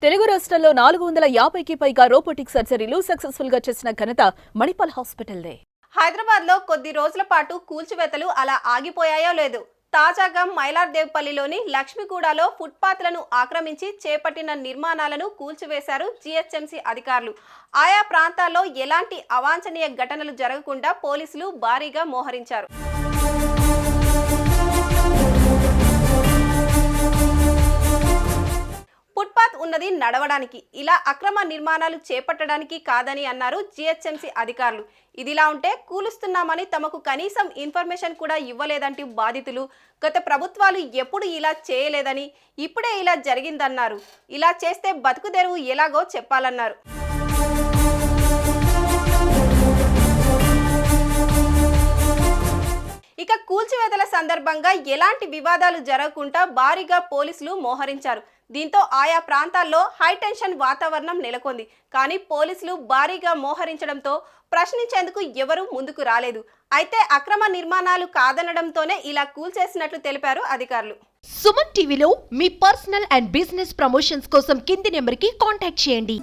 తెలుగు రాష్ట్రాల్లో 450కి పైగా రోబోటిక్ సర్జరీలు సక్సెస్ఫుల్ గా చేసిన ఘనత మణిపాల్ హాస్పిటల్దే. హైదరాబాద్ లో కొద్ది రోజుల పాటు కూల్చివేతలు అలా ఆగిపోయాయో లేదు. తాజాగా మైలార్దేవ్పల్లిలోని లక్ష్మిగూడలో ఫుట్పాత్లను ఆక్రమించి చేపట్టిన నిర్మాణాలను కూల్చివేశారు జీహెచ్ఎంసీ అధికారులు. ఆయా ప్రాంతాల్లో ఎలాంటి అవాంఛనీయ ఘటనలు జరగకుండా పోలీసులు భారీగా మోహరించారు. ఫుట్పాత్ ఉన్నది నడవడానికి, ఇలా అక్రమ నిర్మాణాలు చేపట్టడానికి కాదని అన్నారు జీహెచ్ఎంసీ అధికారులు. ఇదిలా ఉంటే కూలుస్తున్నామని తమకు కనీసం ఇన్ఫర్మేషన్ కూడా ఇవ్వలేదంటూ బాధితులు గత ప్రభుత్వాలు ఎప్పుడు ఇలా చేయలేదని, ఇప్పుడే ఇలా జరిగిందన్నారు. ఇలా చేస్తే బతుకుదెరువు ఎలాగో చెప్పాలన్నారు. ఇక కూల్చివేతల సందర్భంగా ఎలాంటి వివాదాలు జరగకుండా భారీగా పోలీసులు మోహరించారు. దీంతో ఆయా ప్రాంతాల్లో హైటెన్షన్ వాతావరణం నెలకొంది. కానీ పోలీసులు భారీగా మోహరించడంతో ప్రశ్నించేందుకు ఎవరూ ముందుకు రాలేదు. అయితే అక్రమ నిర్మాణాలు కాదనడంతోనే ఇలా కూల్చేసినట్లు తెలిపారు అధికారులు. సుమన్ టీవీలో మీ పర్సనల్ అండ్ బిజినెస్ ప్రమోషన్స్ కోసం కింది నెంబర్కి కాంటాక్ట్ చేయండి.